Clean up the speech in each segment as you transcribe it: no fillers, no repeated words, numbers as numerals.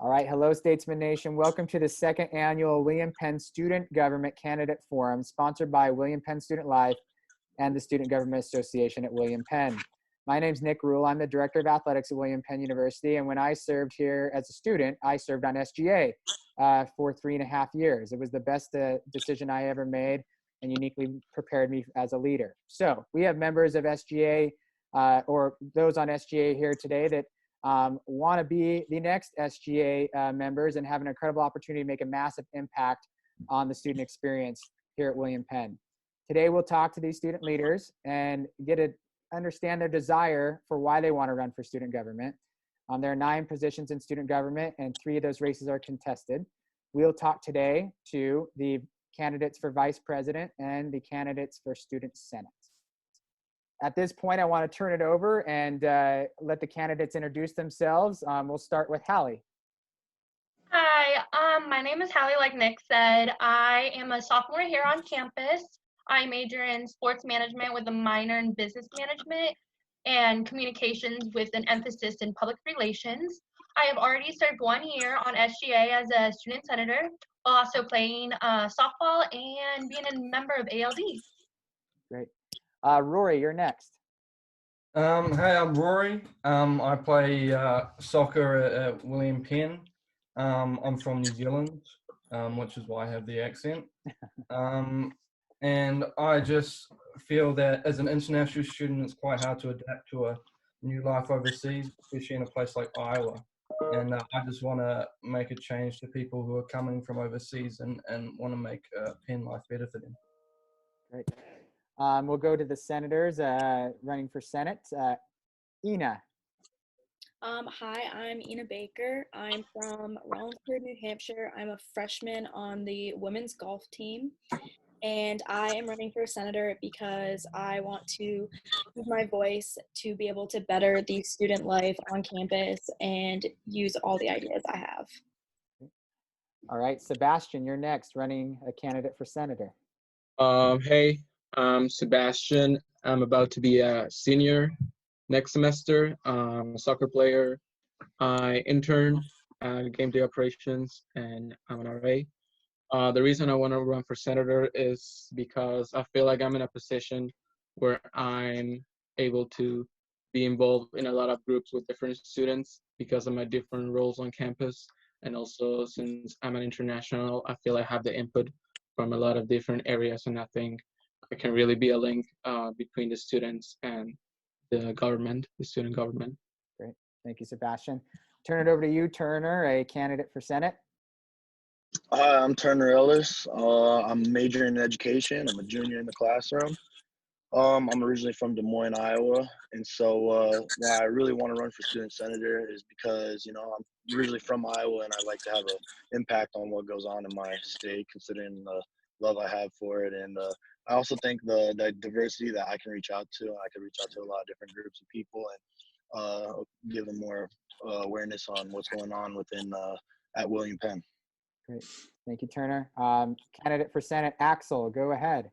All right, hello Statesman Nation. Welcome to the second annual William Penn Student Government Candidate Forum, sponsored by William Penn Student Life and the Student Government Association at William Penn. My name's Nick Rule. I'm the Director of Athletics at William Penn University, and when I served here as a student, I served on SGA for 3.5 years. It was the best decision I ever made and uniquely prepared me as a leader. So we have members of SGA or those on SGA here today that want to be the next SGA members and have an incredible opportunity to make a massive impact on the student experience here at William Penn. Today, we'll talk to these student leaders and get to understand their desire for why they want to run for student government. There are 9 positions in student government, and 3 of those races are contested. We'll talk today to the candidates for vice president and the candidates for student senate. At this point, I want to turn it over and let the candidates introduce themselves. We'll start with Hallie. Hi, my name is Hallie, like Nick said. I am a sophomore here on campus. I major in sports management with a minor in business management and communications with an emphasis in public relations. I have already served 1 year on SGA as a student senator, while also playing softball and being a member of ALD. Great. Rory, you're next. Hey, I'm Rory. I play soccer at William Penn. I'm from New Zealand, which is why I have the accent. And I just feel that as an international student, it's quite hard to adapt to a new life overseas, especially in a place like Iowa. And I just want to make a change to people who are coming from overseas and want to make Penn life better for them. Great. We'll go to the senators running for Senate. Ina. Hi, I'm Ina Baker. I'm from Rollinsford, New Hampshire. I'm a freshman on the women's golf team. And I am running for senator because I want to use my voice to be able to better the student life on campus and use all the ideas I have. All right, Sebastian, you're next, running a candidate for senator. Hey, I'm Sebastian. I'm about to be a senior next semester. I'm a soccer player. I intern at game day operations, and I'm an RA. The reason I want to run for senator is because I feel like I'm in a position where I'm able to be involved in a lot of groups with different students because of my different roles on campus. And also, since I'm an international, I feel I have the input from a lot of different areas, and I think I can really be a link between the students and the government, the student government. Great. Thank you, Sebastian. Turn it over to you, Turner, a candidate for Senate. Hi, I'm Turner Ellis. I'm majoring in education. I'm a junior in the classroom. I'm originally from Des Moines, Iowa. And so why I really want to run for student senator is because, I'm originally from Iowa and I'd like to have an impact on what goes on in my state, considering the love I have for it. And I also think the diversity that I can reach out to, I can reach out to a lot of different groups of people and give them more awareness on what's going on within at William Penn. Great. Thank you, Turner. Candidate for Senate, Axel, go ahead.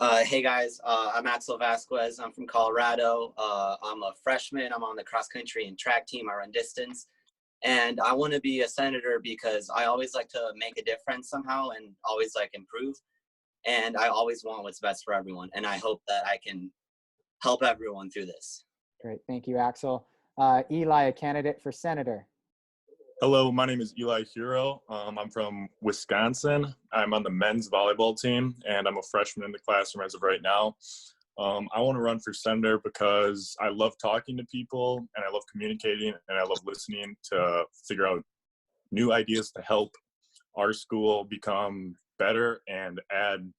Hey guys, I'm Axel Vasquez. I'm from Colorado. I'm a freshman. I'm on the cross country and track team. I run distance. And I want to be a senator because I always like to make a difference somehow and always like improve. And I always want what's best for everyone. And I hope that I can help everyone through this. Great. Thank you, Axel. Eli, a candidate for senator. Hello, my name is Eli Hero. I'm from Wisconsin. I'm on the men's volleyball team, and I'm a freshman in the classroom as of right now. I want to run for senator because I love talking to people, and I love communicating, and I love listening to figure out new ideas to help our school become better and add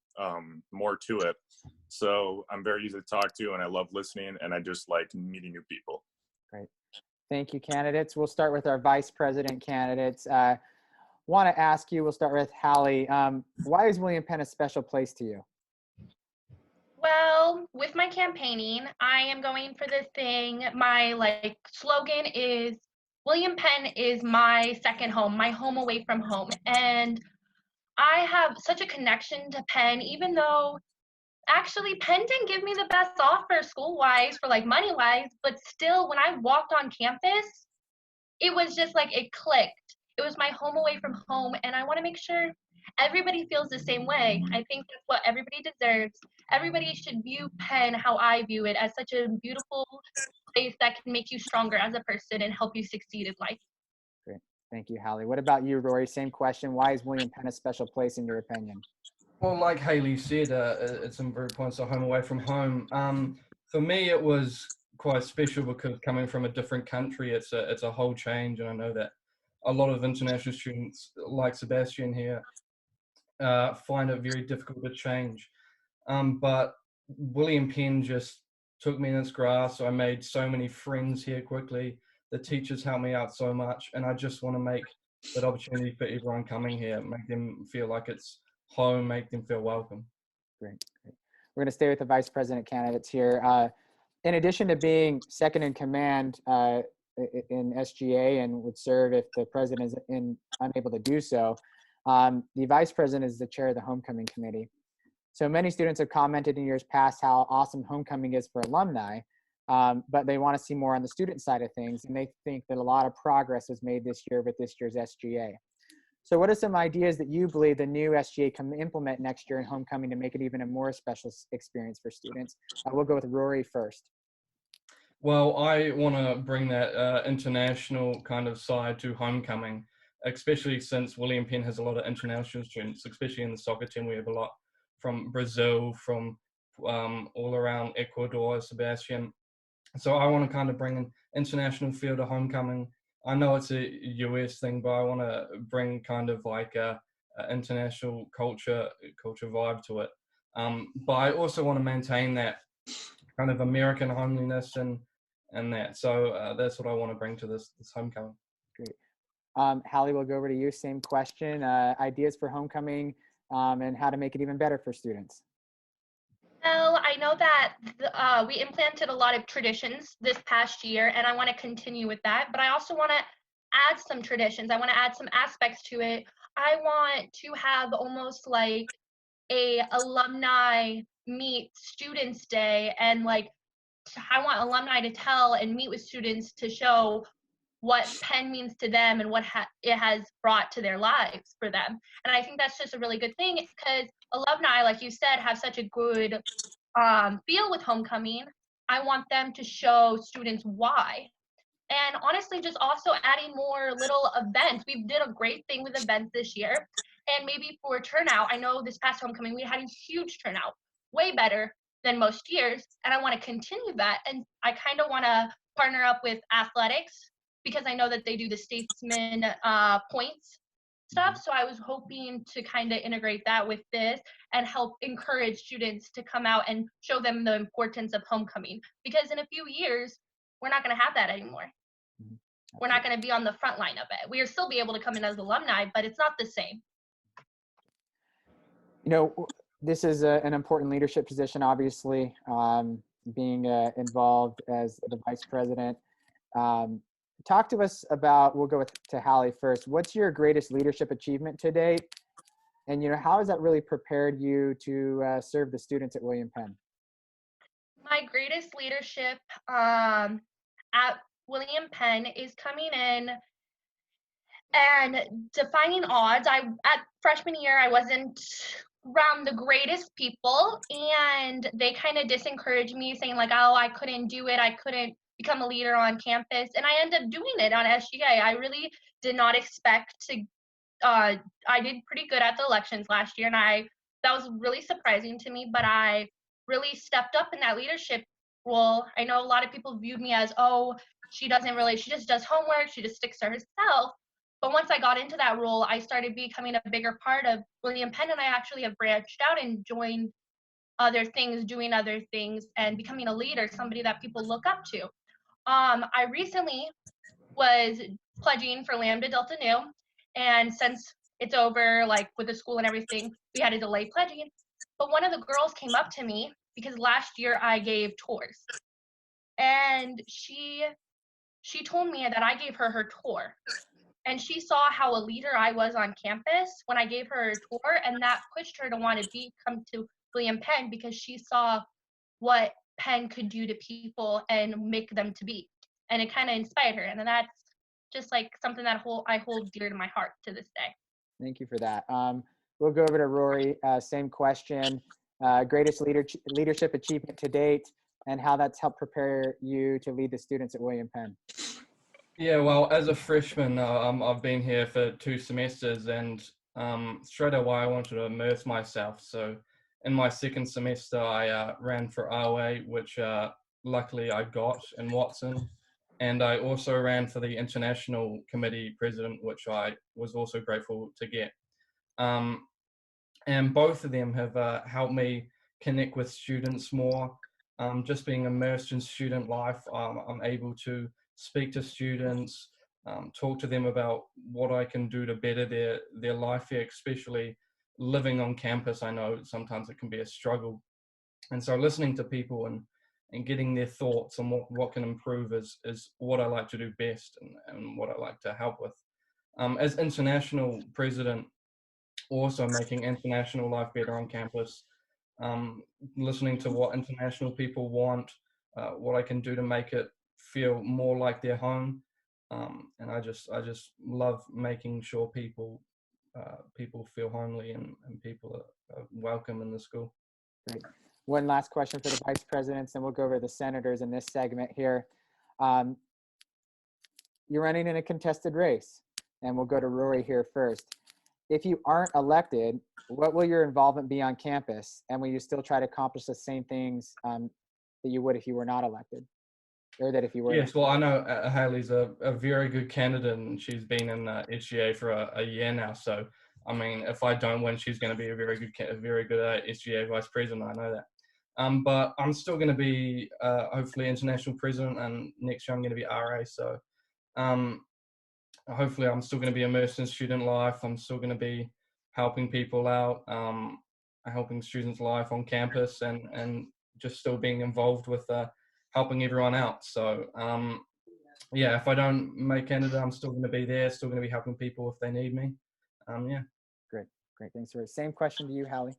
more to it. So I'm very easy to talk to, and I love listening, and I just like meeting new people. Great. Thank you, candidates. We'll start with our vice president candidates. Want to ask you, we'll start with Hallie. Why is William Penn a special place to you? Well, with my campaigning, I am going for this thing. My slogan is William Penn is my second home, my home away from home. And I have such a connection to Penn, even though actually Penn didn't give me the best offer school-wise for money-wise, but still when I walked on campus, it was just it clicked. it was my home away from home, and I want to make sure everybody feels the same way. I think that's what everybody deserves. Everybody should view Penn how I view it, as such a beautiful place that can make you stronger as a person and help you succeed in life. Great. Thank you, Hallie. What about you, Rory? Same question. Why is William Penn a special place in your opinion? Well, like Haley said, it's some very points of home away from home. For me, it was quite special because coming from a different country, it's a whole change, and I know that a lot of international students, like Sebastian here, find it very difficult to change. But William Penn just took me in its grasp. I made so many friends here quickly. The teachers helped me out so much, and I just want to make that opportunity for everyone coming here, make them feel like it's home, make them feel welcome. Great. We're going to stay with the vice president candidates here. In addition to being second in command in SGA and would serve if the president is unable to do so, the vice president is the chair of the homecoming committee. So many students have commented in years past how awesome homecoming is for alumni, but they want to see more on the student side of things, and they think that a lot of progress was made this year with this year's SGA. So what are some ideas that you believe the new SGA can implement next year in homecoming to make it even a more special experience for students? We'll go with Rory first. Well, I want to bring that international kind of side to homecoming, especially since William Penn has a lot of international students, especially in the soccer team. We have a lot from Brazil, from all around Ecuador, Sebastian. So I want to kind of bring an international feel to homecoming. I know it's a US thing, but I want to bring kind of like a international culture vibe to it. But I also want to maintain that kind of American homeliness and that. So that's what I want to bring to this homecoming. Great. Hallie, we'll go over to you. Same question. Ideas for homecoming and how to make it even better for students. Well, I know that we implanted a lot of traditions this past year, and I want to continue with that. But I also want to add some traditions. I want to add some aspects to it. I want to have almost like a alumni meet students day, and like I want alumni to tell and meet with students to show what Penn means to them and what it has brought to their lives for them. And I think that's just a really good thing because alumni, like you said, have such a good feel with homecoming. I want them to show students why. And honestly, just also adding more little events. We did a great thing with events this year. And maybe for turnout, I know this past homecoming, we had a huge turnout, way better than most years. And I want to continue that. And I kind of want to partner up with athletics because I know that they do the statesman points stuff. So I was hoping to kind of integrate that with this and help encourage students to come out and show them the importance of homecoming. Because in a few years, we're not going to have that anymore. Mm-hmm. We're not going to be on the front line of it. We'll still be able to come in as alumni, but it's not the same. You know, this is an important leadership position, obviously, being involved as the vice president. Talk to us about, we'll go to Hallie first. What's your greatest leadership achievement to date? And, you know, how has that really prepared you to serve the students at William Penn? My greatest leadership at William Penn is coming in and defying odds. At freshman year, I wasn't around the greatest people, and they kind of discouraged me, saying like, oh, I couldn't do it. I couldn't become a leader on campus, and I ended up doing it on SGA. I really did not expect to. I did pretty good at the elections last year, and that was really surprising to me. But I really stepped up in that leadership role. I know a lot of people viewed me as, oh, she just does homework, she just sticks to herself. But once I got into that role, I started becoming a bigger part of William Penn, and I actually have branched out and joined other things, doing other things, and becoming a leader, somebody that people look up to. I recently was pledging for Lambda Delta Nu, and since it's over, like with the school and everything, we had to delay pledging. But one of the girls came up to me because last year I gave tours, and she told me that I gave her tour, and she saw how a leader I was on campus when I gave her a tour, and that pushed her to want to come to William Penn because she saw what Penn could do to people and make them to be. And it kind of inspired her. And then that's just like something that I hold dear to my heart to this day. Thank you for that. We'll go over to Rory. Same question. Greatest leadership achievement to date, and how that's helped prepare you to lead the students at William Penn. Yeah, well, as a freshman, I've been here for 2 semesters, and straight away I wanted to immerse myself. So in my second semester, I ran for ROA, which luckily I got in Watson. And I also ran for the International Committee President, which I was also grateful to get. And both of them have helped me connect with students more. Just being immersed in student life, I'm able to speak to students, talk to them about what I can do to better their life here, especially living on campus. I know sometimes it can be a struggle. And so listening to people and getting their thoughts on what can improve is what I like to do best, and what I like to help with. As international president, also making international life better on campus, listening to what international people want, what I can do to make it feel more like their home. And I just love making sure people feel homely, and people are welcome in the school. Great. One last question for the vice presidents, and we'll go over the senators in this segment here. You're running in a contested race, and we'll go to Rory here first. If you aren't elected, what will your involvement be on campus? And will you still try to accomplish the same things that you would if you were not elected? Or that if you were Yes, well, I know Haley's a very good candidate, and she's been in SGA for a year now. So, I mean, if I don't win, she's going to be a very good SGA vice president. I know that. But I'm still going to be hopefully international president, and next year I'm going to be RA. So hopefully I'm still going to be immersed in student life. I'm still going to be helping people out, helping students' life on campus, and just still being involved with helping everyone out. So yeah, if I don't make Canada, I'm still going to be there, still going to be helping people if they need me. Yeah. Great. Thanks, Rory. Same question to you, Hallie.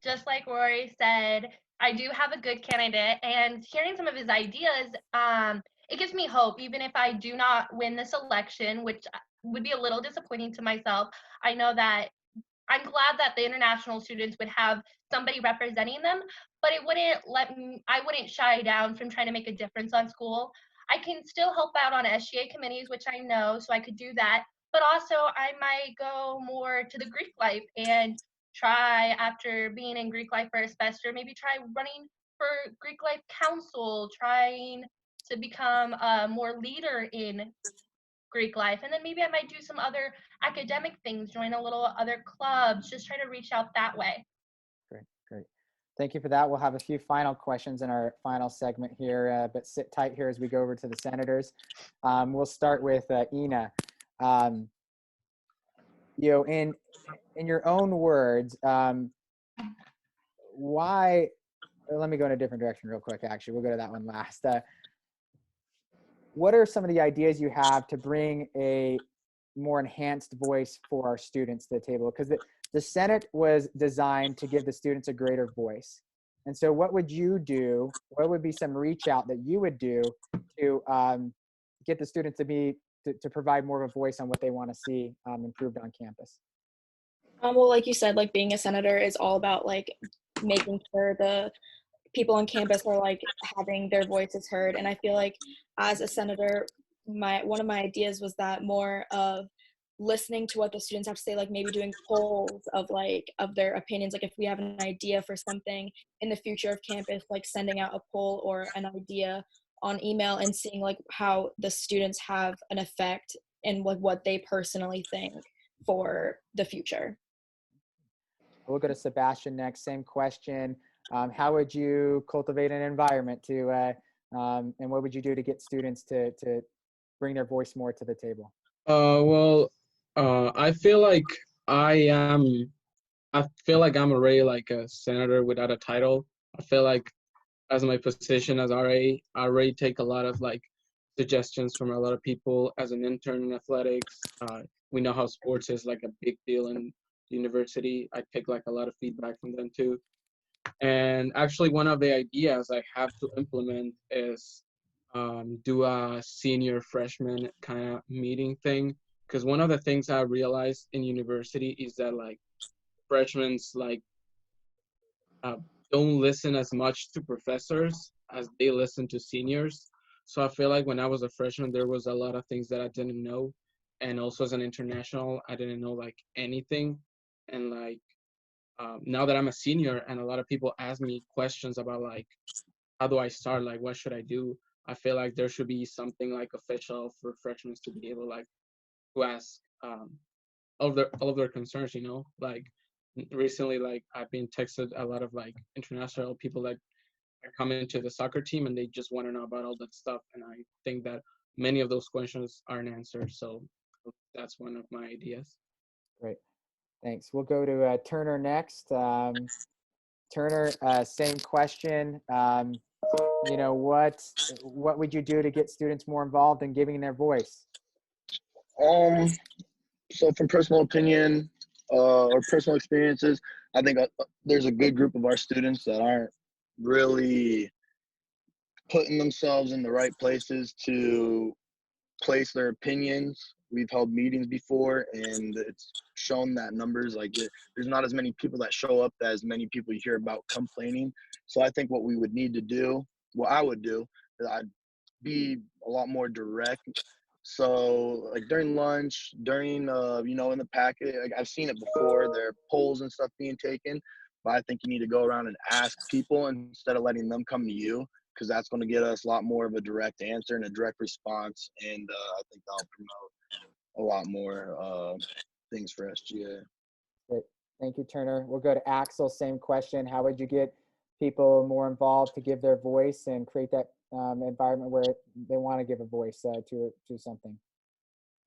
Just like Rory said, I do have a good candidate, and hearing some of his ideas, it gives me hope. Even if I do not win this election, which would be a little disappointing to myself, I know that I'm glad that the international students would have somebody representing them, but it wouldn't I wouldn't shy down from trying to make a difference on school. I can still help out on SGA committees, which I know, so I could do that. But also, I might go more to the Greek life and try, after being in Greek life for a semester, maybe try running for Greek life council, trying to become a more leader in Greek life. And then maybe I might do some other academic things, join a little other clubs, just try to reach out that way. Great. Thank you for that. We'll have a few final questions in our final segment here, but sit tight here as we go over to the senators. We'll start with Ina. In your own words, why, let me go in a different direction real quick, actually. We'll go to that one last. What are some of the ideas you have to bring a more enhanced voice for our students to the table? Because the Senate was designed to give the students a greater voice. And so what would you do? What would be some reach out that you would do to get the students to provide more of a voice on what they want to see improved on campus? Well, like you said, like being a senator is all about like making sure the people on campus are like having their voices heard. And I feel like as a senator, one of my ideas was that more of listening to what the students have to say, like maybe doing polls of their opinions. Like if we have an idea for something in the future of campus, like sending out a poll or an idea on email and seeing like how the students have an effect in like what they personally think for the future. We'll go to Sebastian next. Same question. How would you cultivate an environment and what would you do to get students to bring their voice more to the table? I feel like I'm already like a senator without a title. I feel like as my position as RA, I already take a lot of like suggestions from a lot of people. As an intern in athletics, we know how sports is like a big deal in the university. I take like a lot of feedback from them too. And actually one of the ideas I have to implement is do a senior freshman kind of meeting thing. Because one of the things I realized in university is that like freshmen's like uh, don't listen as much to professors as they listen to seniors. So I feel like when I was a freshman, there was a lot of things that I didn't know, and also as an international, I didn't know like anything. And like now that I'm a senior, and a lot of people ask me questions about like how do I start, like what should I do? I feel like there should be something like official for freshmen to be able like to ask all of their concerns. Like recently, like I've been texted a lot of like international people that are coming to the soccer team, and they just want to know about all that stuff. And I think that many of those questions aren't answered. So that's one of my ideas. Great. Thanks. We'll go to Turner next. Turner, same question. What would you do to get students more involved in giving their voice? So from personal opinion or personal experiences, I think there's a good group of our students that aren't really putting themselves in the right places to place their opinions. We've held meetings before, and it's shown that numbers like there's not as many people that show up as many people you hear about complaining. So I think what we would need to do, what I would do, is I'd be a lot more direct. So like during lunch, during in the packet, like I've seen it before. There are polls and stuff being taken, but I think you need to go around and ask people instead of letting them come to you, because that's going to get us a lot more of a direct answer and a direct response. And I think that'll promote a lot more things for SGA. Great. Thank you, Turner. We'll go to Axel. Same question. How would you get people more involved to give their voice and create that environment where they want to give a voice to something?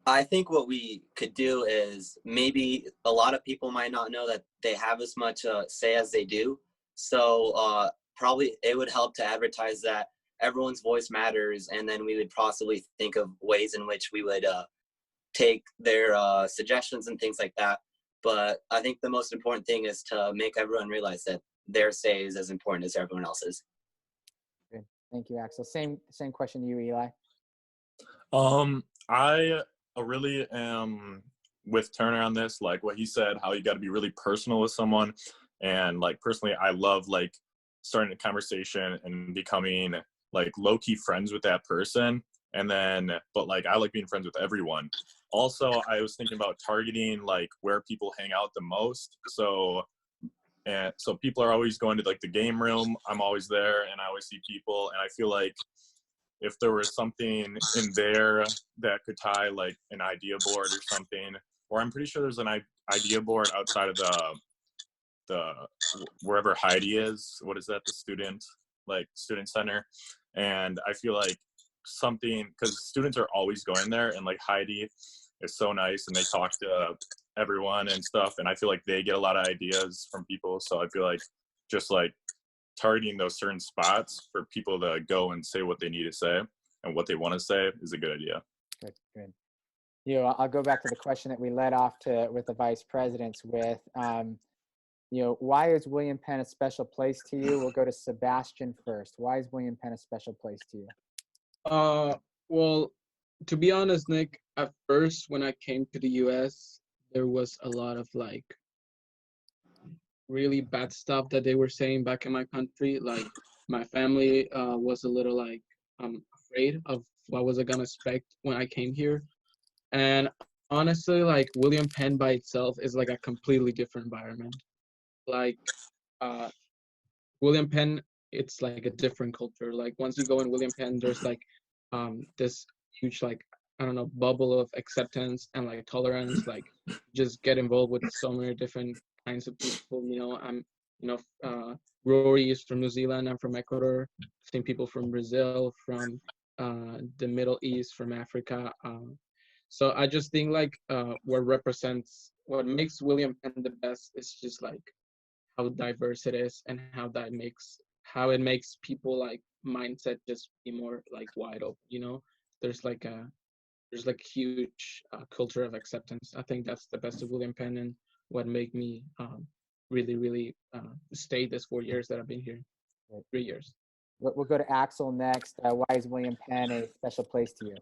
I think what we could do is maybe a lot of people might not know that they have as much say as they do. So probably it would help to advertise that everyone's voice matters, and then we would possibly think of ways in which we would take their suggestions and things like that. But I think the most important thing is to make everyone realize that their say is as important as everyone else's. Good. Thank you, Axel. Same question to you, Eli. I really am with Turner on this, like what he said, how you got to be really personal with someone. And like personally, I love like starting a conversation and becoming like low-key friends with that person. And then, but like I like being friends with everyone. Also, I was thinking about targeting like where people hang out the most. So people are always going to like the game room. I'm always there, and I always see people. And I feel like if there was something in there that could tie like an idea board or something, or I'm pretty sure there's an idea board outside of the wherever Heidi is. What is that? The student center. And I feel like something, because students are always going there, and like Heidi is so nice, and they talk to everyone and stuff, and I feel like they get a lot of ideas from people. So I feel like just like targeting those certain spots for people to go and say what they need to say and what they want to say is a good idea. Good. I'll go back to the question that we led off with the vice presidents with. Why is William Penn a special place to you? We'll go to Sebastian first. Why is William Penn a special place to you? Well, to be honest, Nick, at first when I came to the US, there was a lot of like really bad stuff that they were saying back in my country. Like my family was a little like afraid of what was I gonna expect when I came here. And honestly, like William Penn by itself is like a completely different environment. Like William Penn, it's like a different culture. Like once you go in William Penn, there's like this huge like I don't know bubble of acceptance and like tolerance. Like just get involved with so many different kinds of people. Rory is from New Zealand. I'm from Ecuador. I've seen people from Brazil, from the Middle East, from Africa. So I just think like what makes William Penn the best is just like how diverse it is and how it makes people like mindset just be more like wide open. There's like huge culture of acceptance. I think that's the best of William Penn and what made me really stay this 4 years that I've been here. 3 years. We'll go to Axel next. Why is William Penn a special place to you?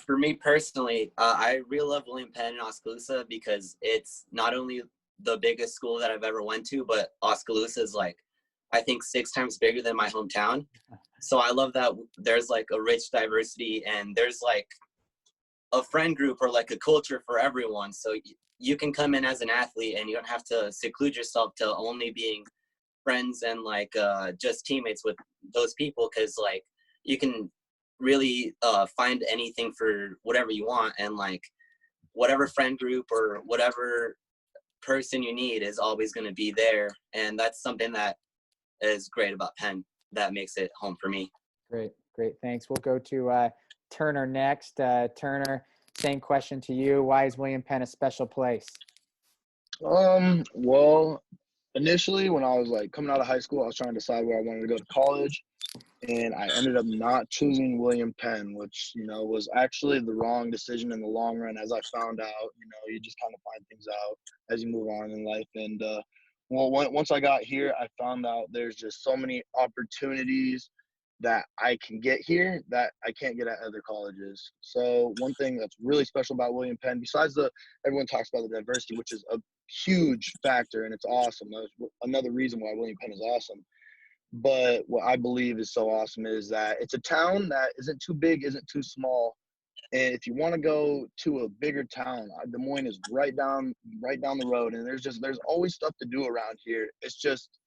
For me personally, I really love William Penn in Oskaloosa because it's not only the biggest school that I've ever went to, but Oskaloosa is like, I think 6 times bigger than my hometown. So I love that there's like a rich diversity and there's like a friend group or like a culture for everyone. So you can come in as an athlete and you don't have to seclude yourself to only being friends and like just teammates with those people, because like you can really find anything for whatever you want, and like whatever friend group or whatever person you need is always going to be there, and that's something that is great about Penn that makes it home for me. Great, thanks. We'll go to Turner next. Turner, same question to you. Why is William Penn a special place? Well, initially when I was like coming out of high school, I was trying to decide where I wanted to go to college, and I ended up not choosing William Penn, which, you know, was actually the wrong decision in the long run. As I found out, you know, you just kind of find things out as you move on in life. And well, once I got here, I found out there's just so many opportunities that I can get here that I can't get at other colleges. So one thing that's really special about William Penn, besides everyone talks about the diversity, which is a huge factor and it's awesome. That's another reason why William Penn is awesome. But what I believe is so awesome is that it's a town that isn't too big, isn't too small. And if you want to go to a bigger town, Des Moines is right down the road, and there's always stuff to do around here. It's just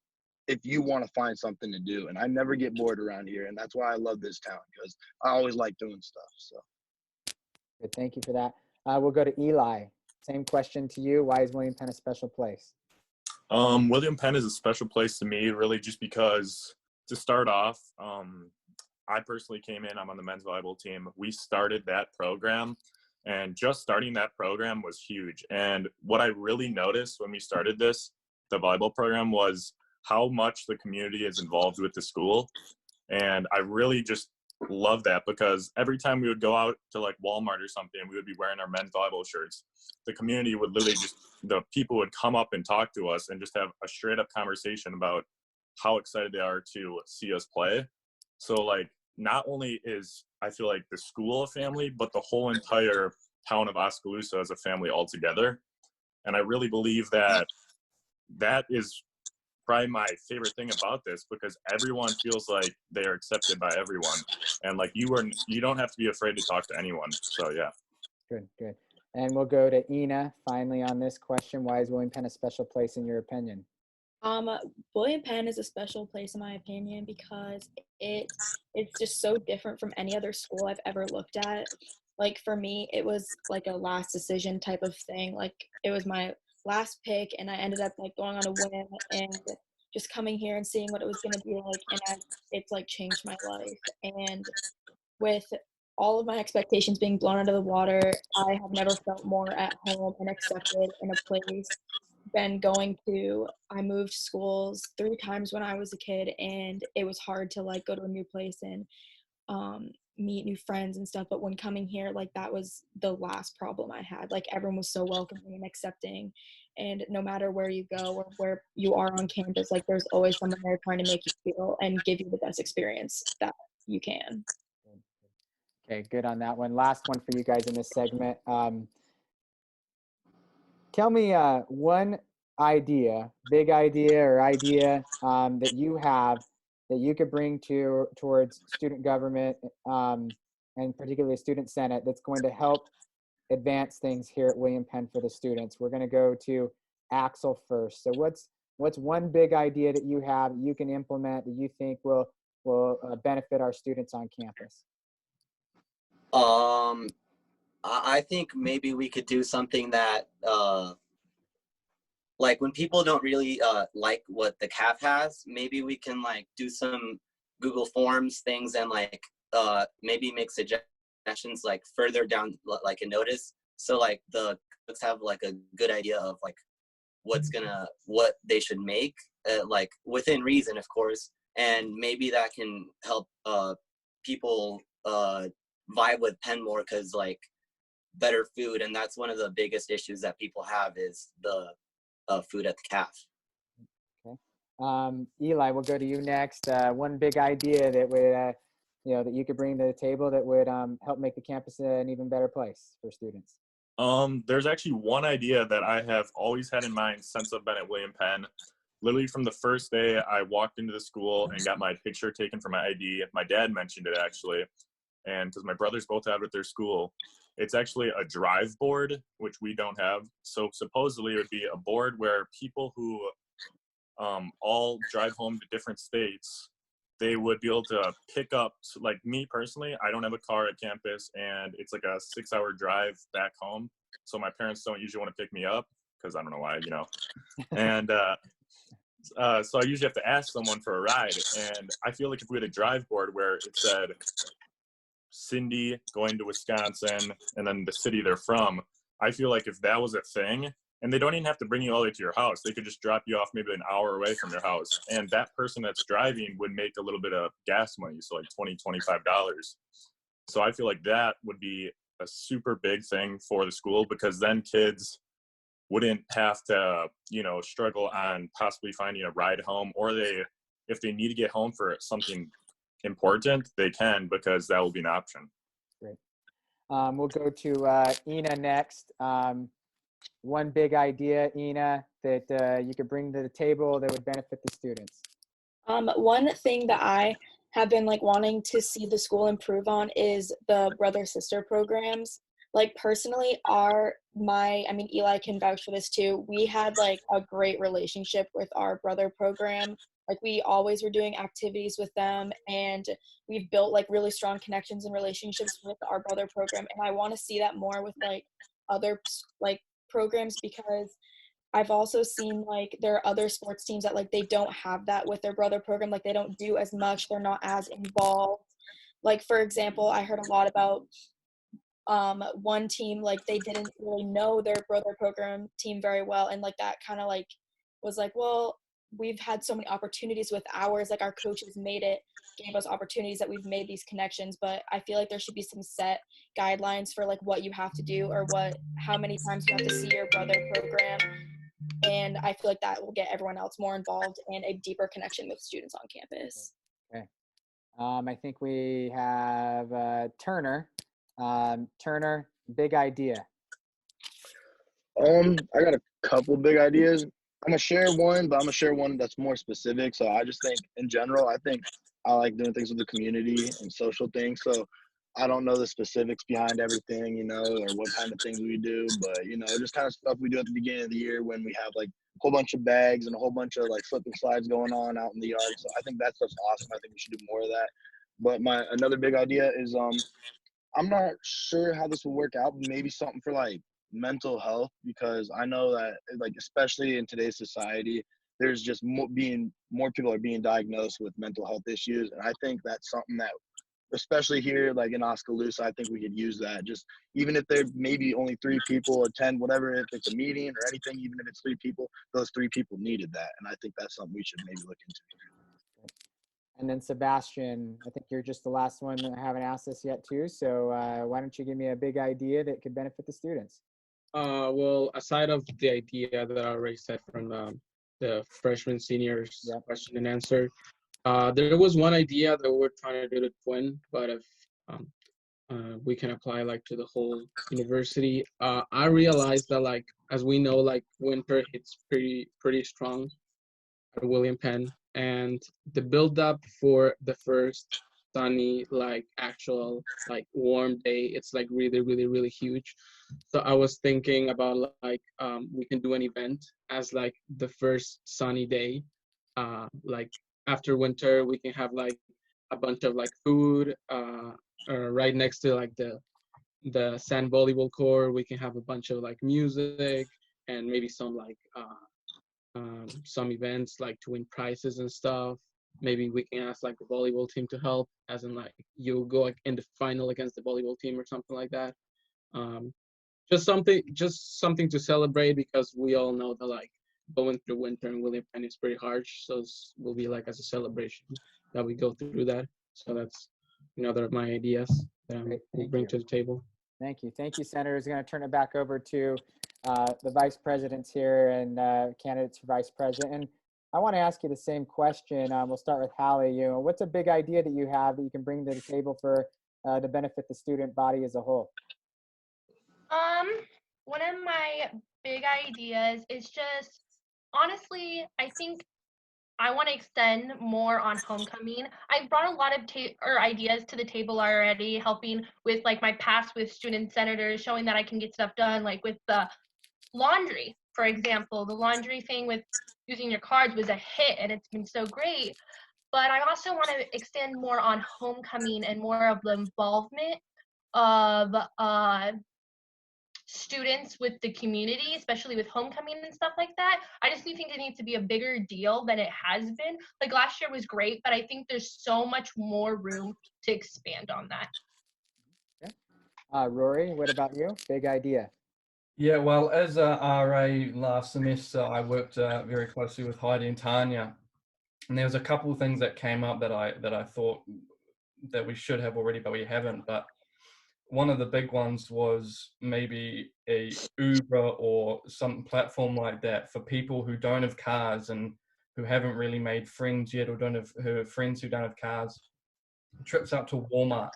if you want to find something to do, and I never get bored around here, and that's why I love this town, because I always like doing stuff. So Good, thank you for that. We'll go to Eli. Same question to you. Why is William Penn a special place? William Penn is a special place to me, really, just because to start off, I personally came in, I'm on the men's volleyball team. We started that program, and just starting that program was huge. And what I really noticed when we started the volleyball program, was how much the community is involved with the school. And I really just love that, because every time we would go out to like Walmart or something, we would be wearing our men's volleyball shirts. The community would literally the people would come up and talk to us and just have a straight up conversation about how excited they are to see us play. So like, not only is I feel like the school a family, but the whole entire town of Oskaloosa is a family altogether. And I really believe that is probably my favorite thing about this, because everyone feels like they are accepted by everyone, and like you don't have to be afraid to talk to anyone. So yeah. Good. And we'll go to Ina finally on this question. Why is William Penn a special place in your opinion? William Penn is a special place in my opinion because it's just so different from any other school I've ever looked at. Like for me, it was like a last decision type of thing. Like it was my last pick, and I ended up like going on a whim and just coming here and seeing what it was going to be like, and it's like changed my life. And with all of my expectations being blown out of the water, I have never felt more at home and accepted in a place than I moved schools 3 times when I was a kid, and it was hard to like go to a new place and meet new friends and stuff. But when coming here, like that was the last problem I had. Like everyone was so welcoming and accepting, and no matter where you go or where you are on campus, like there's always someone there trying to make you feel and give you the best experience that you can. Okay, good on that one. Last one for you guys in this segment. Tell me one idea, big idea or idea that you have that you could bring towards student government and particularly student senate that's going to help advance things here at William Penn for the students. We're going to go to Axel first. So what's one big idea that you have that you can implement that you think will benefit our students on campus? I think maybe we could do something that like when people don't really like what the CAF has, maybe we can like do some Google Forms things and like maybe make suggestions like further down like a notice, so like the folks have like a good idea of like what they should make like within reason, of course, and maybe that can help people vibe with Penn more, because like better food, and that's one of the biggest issues that people have is the food at the CAF. Okay, Eli, we'll go to you next. One big idea that would, that you could bring to the table that would help make the campus an even better place for students. There's actually one idea that I have always had in mind since I've been at William Penn. Literally from the first day I walked into the school and got my picture taken for my ID. My dad mentioned it actually, and because my brothers both have it at their school. It's actually a drive board, which we don't have. So supposedly it would be a board where people who all drive home to different states, they would be able to pick up, like me personally, I don't have a car at campus and it's like a 6-hour drive back home. So my parents don't usually want to pick me up because I don't know why, And so I usually have to ask someone for a ride. And I feel like if we had a drive board where it said Cindy going to Wisconsin and then the city they're from, I feel like if that was a thing, and they don't even have to bring you all the way to your house, they could just drop you off maybe an hour away from your house, and that person that's driving would make a little bit of gas money, so like $20-$25. So I feel like that would be a super big thing for the school, because then kids wouldn't have to struggle on possibly finding a ride home, or if they need to get home for something important, they can, because that will be an option. Great. We'll go to Ina next. One big idea, Ina, that you could bring to the table that would benefit the students. One thing that I have been wanting to see the school improve on is the brother-sister programs. Personally, Eli can vouch for this too. We had a great relationship with our brother program. We always were doing activities with them, and we've built really strong connections and relationships with our brother program. And I want to see that more with other programs, because I've also seen there are other sports teams that they don't have that with their brother program. They don't do as much. They're not as involved. For example, I heard a lot about one team, they didn't really know their brother program team very well, and that kind of was well, we've had so many opportunities with ours, our coaches gave us opportunities that we've made these connections. But I feel there should be some set guidelines for what you have to do, or how many times you have to see your brother program. And I feel that will get everyone else more involved and a deeper connection with students on campus. Okay. I think we have Turner. Turner, big idea. I got a couple big ideas. I'm gonna share one, but I'm gonna share one that's more specific. So I just think in general, I think I like doing things with the community and social things. So I don't know the specifics behind everything, or what kind of things we do, but just kind of stuff we do at the beginning of the year when we have a whole bunch of bags and a whole bunch of slipping slides going on out in the yard. So I think that stuff's awesome. I think we should do more of that. But another big idea is I'm not sure how this will work out, but maybe something for mental health, because I know that especially in today's society, there's just more people are being diagnosed with mental health issues. And I think that's something that, especially here in Oskaloosa, I think we could use that. Just even if there maybe only 3 people attend, whatever, if it's a meeting or anything, even if it's 3 people, those 3 people needed that. And I think that's something we should maybe look into. And then Sebastian, I think you're just the last one that I haven't asked this yet too. So why don't you give me a big idea that could benefit the students? Well, aside of the idea that I already said from the freshman seniors question and answer, there was one idea that we're trying to do to Twin, but if we can apply to the whole university. I realized that as we know, winter hits pretty strong at William Penn, and the build up for the first sunny actual warm day, it's really huge. So I was thinking about we can do an event as the first sunny day, after winter. We can have a bunch of food right next to the sand volleyball court. We can have a bunch of music and maybe some events to win prizes and stuff. Maybe we can ask the volleyball team to help, as in you'll go in the final against the volleyball team or something like that. Just something to celebrate, because we all know that going through winter in William Penn is pretty harsh. So it will be as a celebration that we go through that. So that's another of my ideas that we bring to the table. Thank you, Senator. I'm going to turn it back over to the vice presidents here and candidates for vice president. And I want to ask you the same question. We'll start with Hallie. What's a big idea that you have that you can bring to the table for to benefit the student body as a whole? Um, One of my big ideas is just honestly, I think I want to extend more on homecoming. I've brought a lot of ideas to the table already, helping with like my past with student senators, showing that I can get stuff done, like with the laundry, for example. The laundry thing with using your cards was a hit, and it's been so great. But I also want to extend more on homecoming and more of the involvement of students with the community, especially with homecoming and stuff like that. I just do think it needs to be a bigger deal than it has been. Like last year was great, but I think there's so much more room to expand on that. Okay. Rory, what about you? Big idea. Yeah, well, as a RA last semester, I worked very closely with Heidi and Tanya, and there was a couple of things that came up that I thought that we should have already, but we haven't. But one of the big ones was maybe a Uber or some platform like that for people who don't have cars and who haven't really made friends yet, or who have friends who don't have cars. Trips out to Walmart,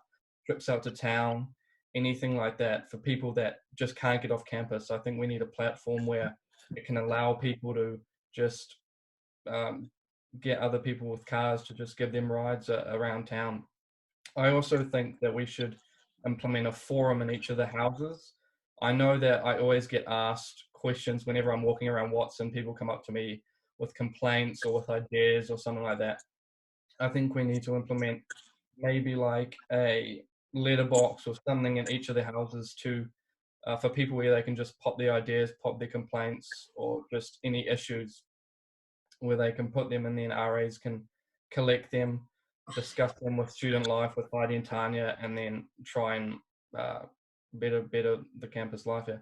trips out to town, anything like that for people that just can't get off campus. I think we need a platform where it can allow people to just get other people with cars to just give them rides around town. I also think that we should implement a forum in each of the houses. I know that I always get asked questions whenever I'm walking around Watson. People come up to me with complaints or with ideas or something like that. I think we need to implement maybe like a letterbox or something in each of the houses to for people where they can just pop their ideas, pop their complaints, or just any issues where they can put them, and then RAs can collect them, discuss them with student life, with Heidi and Tanya, and then try and better the campus life here.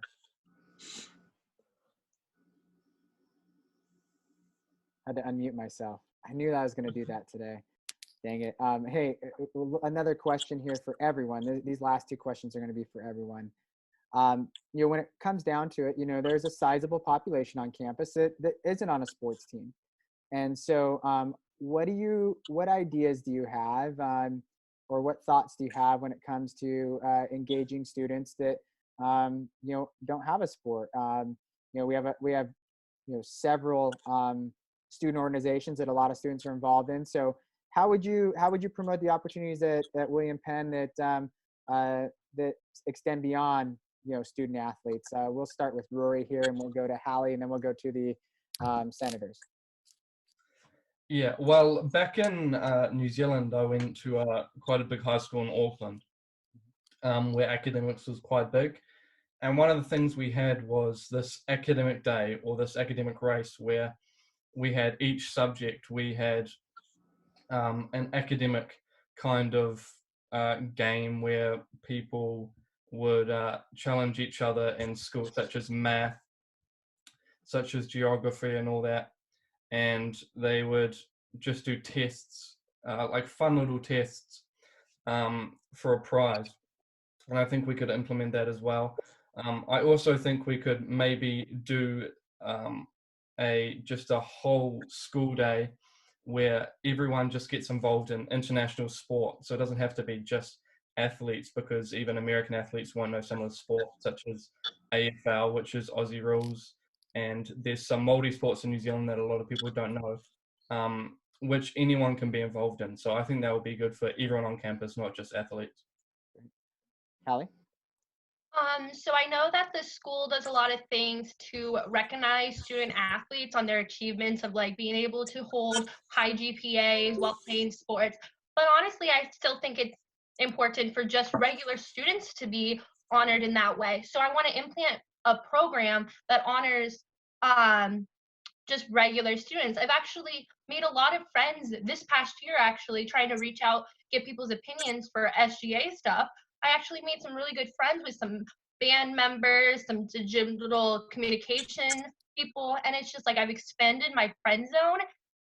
I had to unmute myself. I knew that I was going to do that today. Dang it. Hey, another question here for everyone. These last two questions are going to be for everyone. When it comes down to it, there's a sizable population on campus that isn't on a sports team. And so what ideas do you have or what thoughts do you have when it comes to engaging students that, don't have a sport? We have several student organizations that a lot of students are involved in. So how would you promote the opportunities at William Penn that extend beyond student athletes? We'll start with Rory here, and we'll go to Hallie, and then we'll go to the senators. Yeah, well, back in New Zealand, I went to quite a big high school in Auckland, where academics was quite big. And one of the things we had was this academic day, or this academic race, where we had each subject, we had an academic kind of game where people would challenge each other in school, such as math, such as geography and all that. And they would just do tests, like fun little tests for a prize. And I think we could implement that as well. I also think we could maybe do just a whole school day where everyone just gets involved in international sport. So it doesn't have to be just athletes, because even American athletes won't know some of the sports, such as AFL, which is Aussie rules. And there's some multi-sports in New Zealand that a lot of people don't know, which anyone can be involved in. So I think that would be good for everyone on campus, not just athletes. Hallie? So I know that the school does a lot of things to recognize student athletes on their achievements of like being able to hold high GPAs while playing sports. But honestly, I still think it's important for just regular students to be honored in that way. So I want to implement a program that honors just regular students. I've actually made a lot of friends this past year, actually trying to reach out, get people's opinions for SGA stuff. I actually made some really good friends with some band members, some digital communication people, and it's just like I've expanded my friend zone,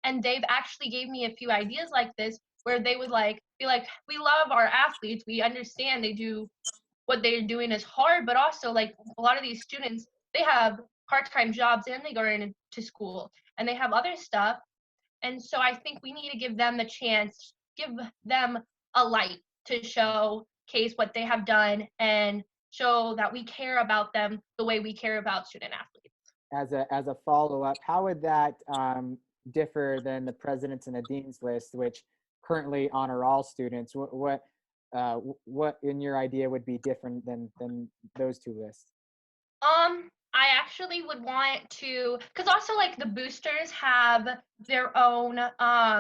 and they've actually gave me a few ideas like this where they would like be like, we love our athletes, we understand they do what they're doing is hard, but also like a lot of these students, they have part-time jobs and they go into school and they have other stuff, And so I think we need to give them the chance, give them a light to showcase what they have done and show that we care about them the way we care about student athletes. As a follow-up, how would that differ than the president's and the dean's list, which currently honor all students? What in your idea would be different than those two lists? I actually would want to, because also like the boosters have their own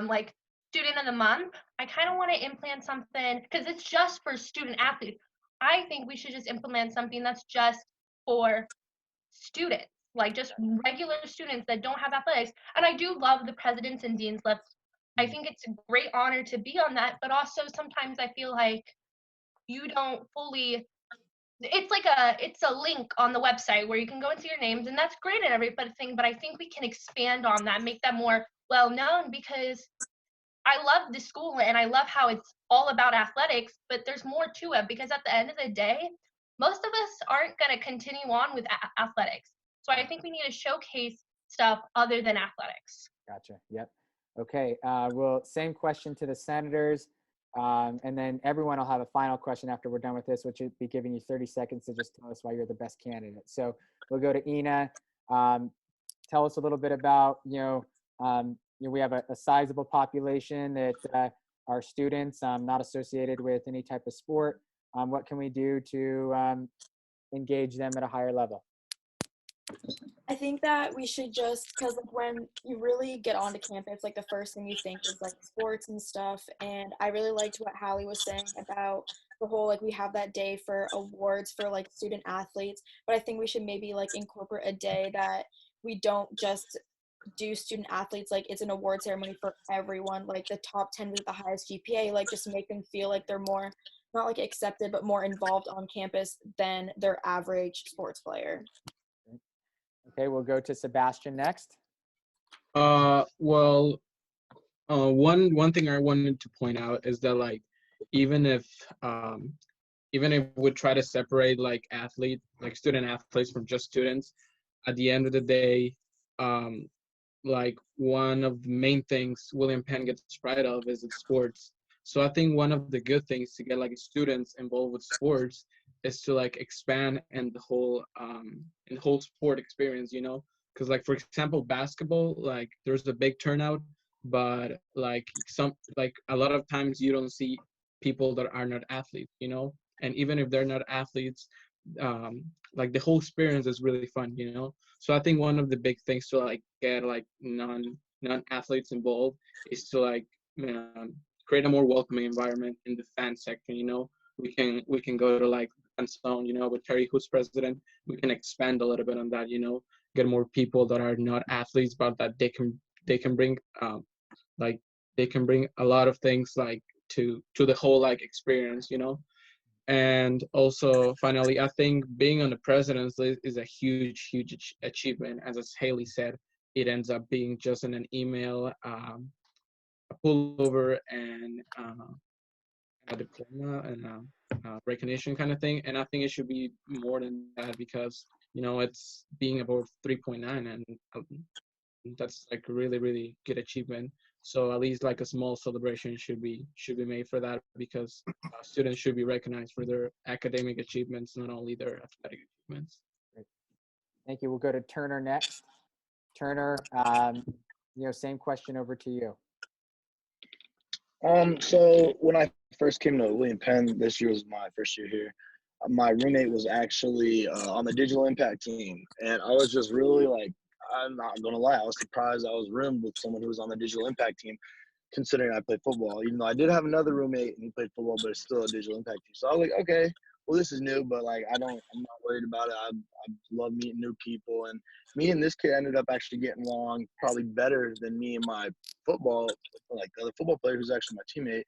like student of the month. I kind of want to implement something because it's just for student athletes. I think we should just implement something that's just for students, like just regular students that don't have athletics. And I do love the presidents and deans list. I think it's a great honor to be on that, but also sometimes I feel like you don't fully, it's a link on the website where you can go and see your names, and that's great and everything, but I think we can expand on that, make that more well known, because I love the school and I love how it's all about athletics, but there's more to it, because at the end of the day, most of us aren't going to continue on with athletics. So I think we need to showcase stuff other than athletics. Gotcha. Yep. Okay. Well, same question to the senators. And then everyone will have a final question after we're done with this, which will be giving you 30 seconds to just tell us why you're the best candidate. So we'll go to Ina. Tell us a little bit about, we have a sizable population that are students, not associated with any type of sport. What can we do to engage them at a higher level? I think that we should just, because like when you really get onto campus, like the first thing you think is like sports and stuff. And I really liked what Hallie was saying about the whole, like we have that day for awards for like student athletes, but I think we should maybe like incorporate a day that we don't just do student athletes, like it's an award ceremony for everyone, like the top 10 with the highest GPA, like just make them feel like they're more, not like accepted, but more involved on campus than their average sports player. Okay, we'll go to Sebastian next. Well, one thing I wanted to point out is that like even if we try to separate like student athletes from just students, at the end of the day, like one of the main things William Penn gets pride of is its sports. So I think one of the good things to get like students involved with sports is to like expand and the whole sport experience, because like for example basketball, like there's a big turnout, but like a lot of times you don't see people that are not athletes, and even if they're not athletes, like the whole experience is really fun, so I think one of the big things to like get like non-athletes involved is to like create a more welcoming environment in the fan section. We can go to like fan zone, with Terry, who's president. We can expand a little bit on that, get more people that are not athletes, but that they can bring like they can bring a lot of things like to the whole like experience, And also, finally, I think being on the president's list is a huge achievement. As Haley said, it ends up being just in an email, a pullover, and a diploma and a recognition kind of thing. And I think it should be more than that because, it's being above 3.9, and that's like a really, really good achievement. So at least like a small celebration should be made for that, because students should be recognized for their academic achievements, not only their athletic achievements. Great. Thank you. We'll go to Turner next. Turner, same question over to you. So when I first came to William Penn, this year was my first year here. My roommate was actually on the digital impact team, and I was just really like, I'm not gonna lie, I was surprised I was roomed with someone who was on the digital impact team, considering I played football. Even though I did have another roommate and he played football, but it's still a digital impact team. So I was like, okay, well this is new, but like I'm not worried about it. I love meeting new people, and me and this kid ended up actually getting along probably better than me and my football, like the other football player who's actually my teammate.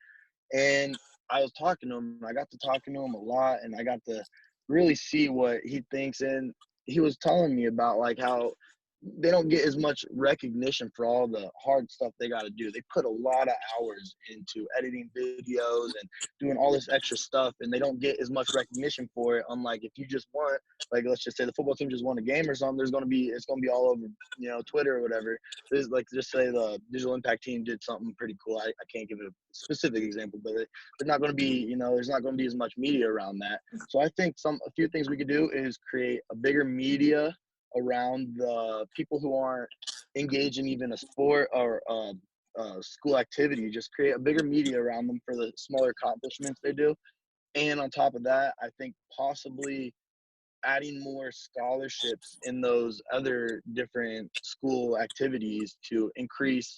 And I was talking to him, and I got to talking to him a lot, and I got to really see what he thinks. And he was telling me about like how they don't get as much recognition for all the hard stuff they got to do. They put a lot of hours into editing videos and doing all this extra stuff, and they don't get as much recognition for it. Unlike if you just won, like let's just say the football team just won a game or something, it's gonna be all over, Twitter or whatever. There's like just say the digital impact team did something pretty cool. I can't give a specific example, but there's not going to be there's not going to be as much media around that. So I think a few things we could do is create a bigger media around the people who aren't engaged in even a sport or school activity. Just create a bigger media around them for the smaller accomplishments they do. And on top of that, I think possibly adding more scholarships in those other different school activities to increase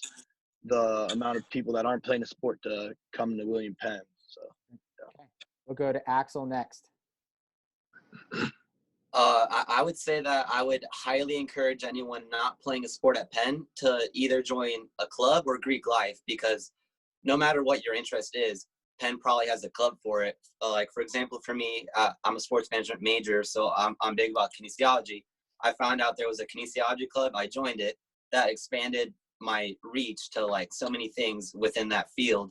the amount of people that aren't playing a sport to come to William Penn. So Okay. We'll go to Axel next. I would say that I would highly encourage anyone not playing a sport at Penn to either join a club or Greek life, because no matter what your interest is, Penn probably has a club for it. Like, for example, for me, I'm a sports management major, so I'm big about kinesiology. I found out there was a kinesiology club. I joined it. That expanded my reach to like so many things within that field.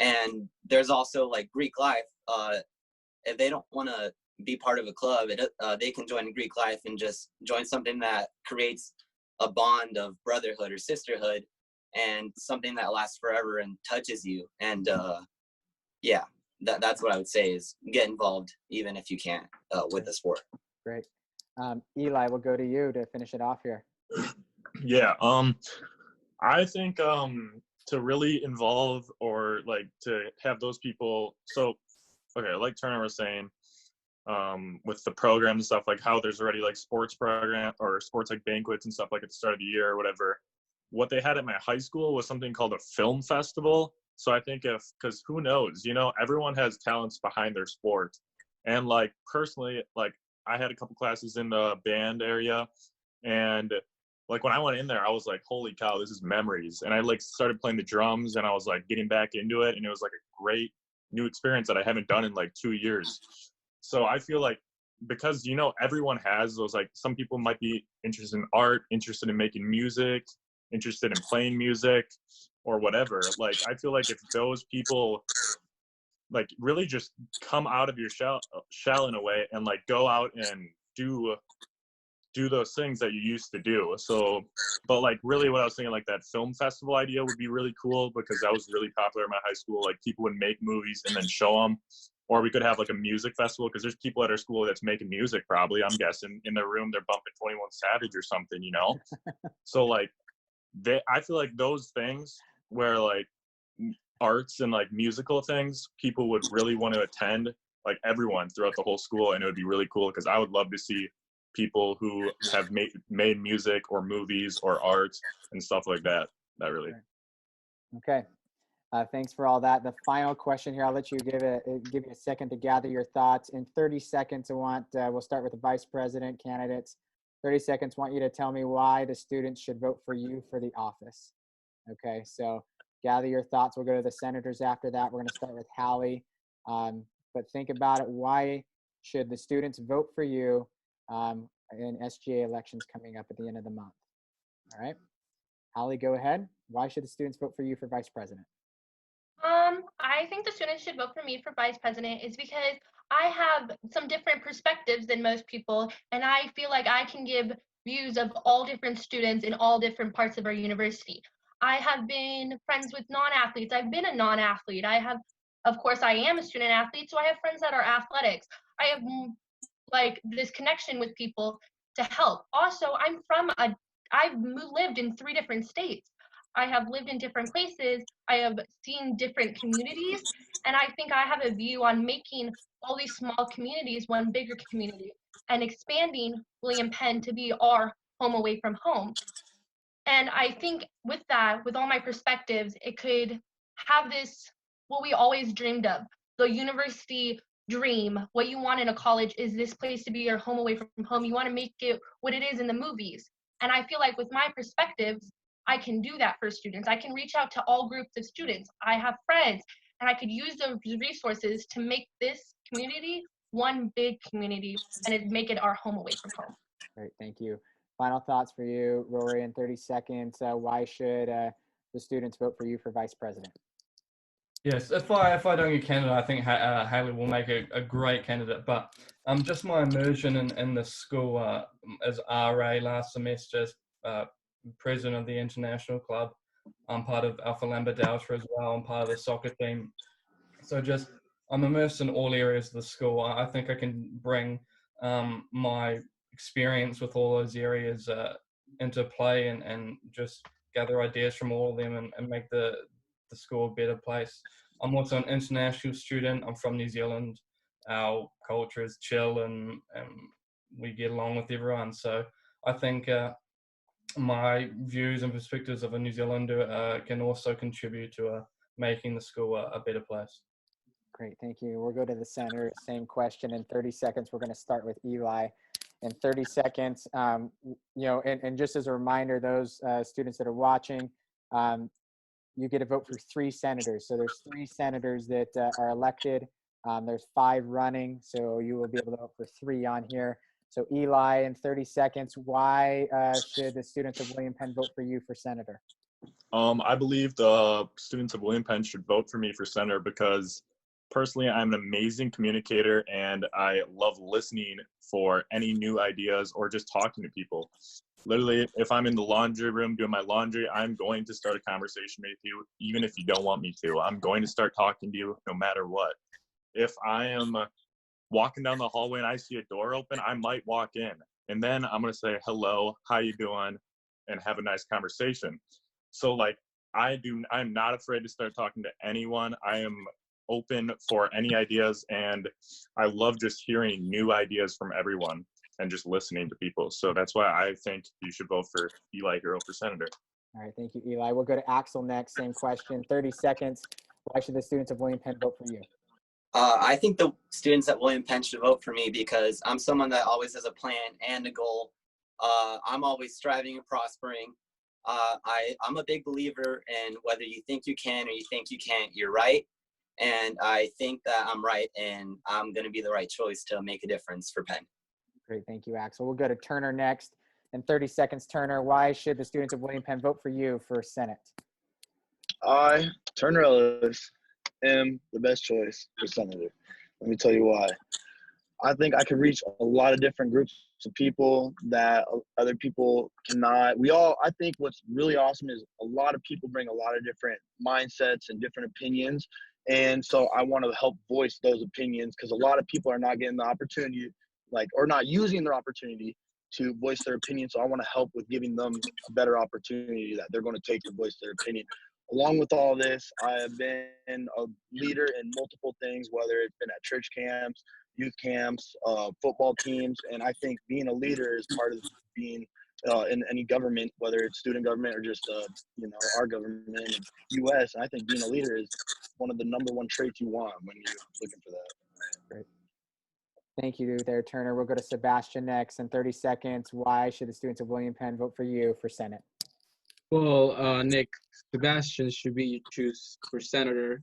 And there's also like Greek life. If they don't want to be part of a club, they can join Greek life and just join something that creates a bond of brotherhood or sisterhood and something that lasts forever and touches you. And yeah, that's what I would say is get involved, even if you can't, with the sport. Great. Eli, we'll go to you to finish it off here. Yeah. I think to really involve or like to have those people. So, okay, like Turner was saying, with the programs and stuff, like how there's already like sports program or sports like banquets and stuff like at the start of the year or whatever. What they had at my high school was something called a film festival. So I think because who knows, everyone has talents behind their sport. And like personally, like I had a couple classes in the band area, and like when I went in there, I was like, holy cow, this is memories. And I like started playing the drums and I was like getting back into it. And it was like a great new experience that I haven't done in like 2 years. So I feel like because, everyone has those, like some people might be interested in art, interested in making music, interested in playing music or whatever. Like, I feel like if those people like really just come out of your shell in a way and like go out and do those things that you used to do. So, but like really what I was thinking, like that film festival idea would be really cool because that was really popular in my high school. Like people would make movies and then show them. Or we could have like a music festival because there's people at our school that's making music probably, I'm guessing. In their room, they're bumping 21 Savage or something, So like I feel like those things where like arts and like musical things, people would really want to attend, like everyone throughout the whole school. And it would be really cool because I would love to see people who have made music or movies or art and stuff like that. That really. Okay. Thanks for all that. The final question here, I'll let you give you a second to gather your thoughts. In 30 seconds, we'll start with the vice president candidates. 30 seconds, want you to tell me why the students should vote for you for the office. Okay, so gather your thoughts. We'll go to the senators after that. We're going to start with Hallie. But think about it. Why should the students vote for you in SGA elections coming up at the end of the month? All right. Hallie, go ahead. Why should the students vote for you for vice president? I think the students should vote for me for vice president is because I have some different perspectives than most people, and I feel like I can give views of all different students in all different parts of our university. I have been friends with non-athletes. I've been a non-athlete. Of course, I am a student athlete, so I have friends that are athletics. I have like this connection with people to help. Also, I've lived in 3 different states. I have lived in different places. I have seen different communities. And I think I have a view on making all these small communities one bigger community and expanding William Penn to be our home away from home. And I think with that, with all my perspectives, it could have this, what we always dreamed of, the university dream. What you want in a college is this place to be your home away from home. You want to make it what it is in the movies. And I feel like with my perspectives, I can do that for students. I can reach out to all groups of students. I have friends, and I could use those resources to make this community one big community and make it our home away from home. Great, thank you. Final thoughts for you, Rory, in 30 seconds. Why should the students vote for you for vice president? Yes, if I don't get candidate, I think Haley will make a great candidate. But just my immersion in the school as RA last semester, as president of the international club. I'm part of Alpha Lambda Delta as well. I'm part of the soccer team. So just I'm immersed in all areas of the school. I think I can bring my experience with all those areas into play and just gather ideas from all of them and make the school a better place. I'm also an international student. I'm from New Zealand. Our culture is chill and we get along with everyone. So I think my views and perspectives of a New Zealander can also contribute to making the school a better place. Great, thank you. We'll go to the center. Same question in 30 seconds. We're going to start with Eli. In 30 seconds, and just as a reminder, those students that are watching, you get to vote for 3 senators. So there's 3 senators that are elected. There's 5 running, so you will be able to vote for 3 on here. So Eli, in 30 seconds, why should the students of William Penn vote for you for senator? I believe the students of William Penn should vote for me for senator because personally, I'm an amazing communicator and I love listening for any new ideas or just talking to people. Literally, if I'm in the laundry room doing my laundry, I'm going to start a conversation with you, even if you don't want me to. I'm going to start talking to you no matter what. If I am walking down the hallway and I see a door open, I might walk in. And then I'm going to say, hello, how you doing? And have a nice conversation. So like, I'm not afraid to start talking to anyone. I am open for any ideas. And I love just hearing new ideas from everyone and just listening to people. So that's why I think you should vote for Eli Hero for senator. All right, thank you, Eli. We'll go to Axel next. Same question, 30 seconds. Why should the students of William Penn vote for you? I think the students at William Penn should vote for me because I'm someone that always has a plan and a goal. I'm always striving and prospering. I'm a big believer in whether you think you can or you think you can't, you're right. And I think that I'm right, and I'm going to be the right choice to make a difference for Penn. Great, thank you, Axel. We'll go to Turner next. In 30 seconds, Turner, why should the students of William Penn vote for you for Senate? I, Turner Ellis, am the best choice for senator. Let me tell you why. I think I can reach a lot of different groups of people that other people cannot. I think what's really awesome is a lot of people bring a lot of different mindsets and different opinions. And so I want to help voice those opinions because a lot of people are not getting the opportunity, or not using their opportunity to voice their opinion. So I want to help with giving them a better opportunity that they're going to take to voice their opinion. Along with all this, I have been a leader in multiple things, whether it's been at church camps, youth camps, football teams. And I think being a leader is part of being in any government, whether it's student government or just, our government in the U.S. And I think being a leader is one of the #1 traits you want when you're looking for that. Great. Thank you there, Turner. We'll go to Sebastian next in 30 seconds. Why should the students of William Penn vote for you for Senate? Well, Nick, Sebastian should be choose for senator,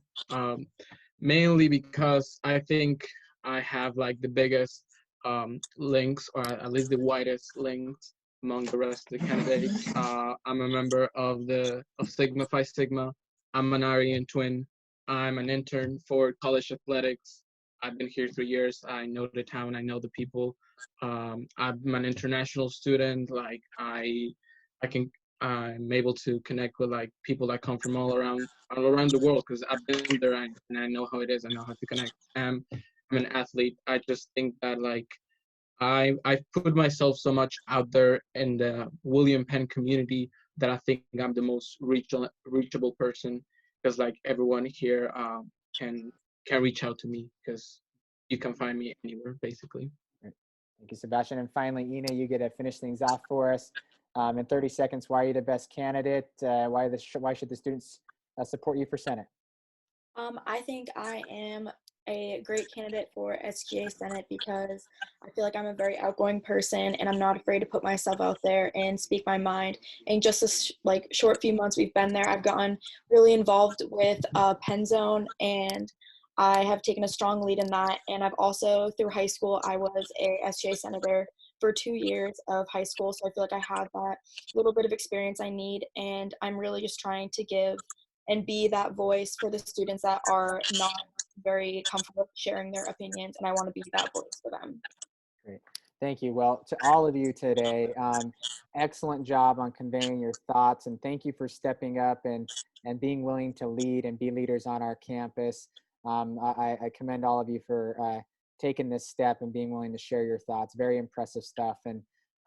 mainly because I think I have like the biggest links, or at least the widest links among the rest of the candidates. I'm a member of Sigma Phi Sigma. I'm an Aryan twin. I'm an intern for college athletics. I've been here 3 years. I know the town. I know the people. I'm an international student. Like I'm able to connect with like people that come from all around the world because I've been there and I know how it is. I know how to connect. I'm an athlete. I just think that like I've put myself so much out there in the William Penn community that I think I'm the most reachable person because like everyone here can reach out to me because you can find me anywhere basically. Thank you, Sebastian. And finally, Ina, you get to finish things off for us. In 30 seconds, why are you the best candidate? Why should the students support you for Senate? I think I am a great candidate for SGA Senate because I feel like I'm a very outgoing person and I'm not afraid to put myself out there and speak my mind. In just a short few months we've been there, I've gotten really involved with Penn Zone and I have taken a strong lead in that. And I've also, through high school, I was a SGA senator for 2 years of high school, so I feel like I have that little bit of experience I need, and I'm really just trying to give and be that voice for the students that are not very comfortable sharing their opinions, and I want to be that voice for them. Great. Thank you. Well, to all of you today, excellent job on conveying your thoughts, and thank you for stepping up and being willing to lead and be leaders on our campus. I commend all of you for taking this step and being willing to share your thoughts. Very impressive stuff, and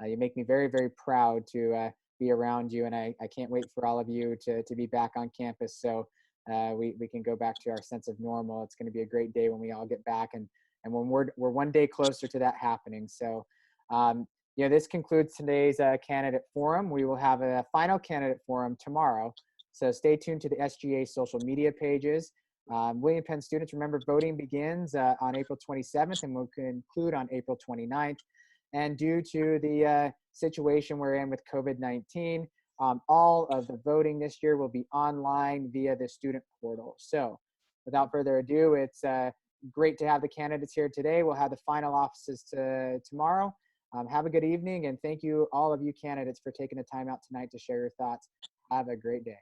you make me very, very proud to be around you, and I can't wait for all of you to be back on campus so we can go back to our sense of normal. It's going to be a great day when we all get back, and when we're one day closer to that happening. So, this concludes today's candidate forum. We will have a final candidate forum tomorrow. So stay tuned to the SGA social media pages. William Penn students, remember, voting begins on April 27th and will conclude on April 29th. And due to the situation we're in with COVID-19, all of the voting this year will be online via the student portal. So without further ado, it's great to have the candidates here today. We'll have the final offices tomorrow. Have a good evening, and thank you, all of you candidates, for taking the time out tonight to share your thoughts. Have a great day.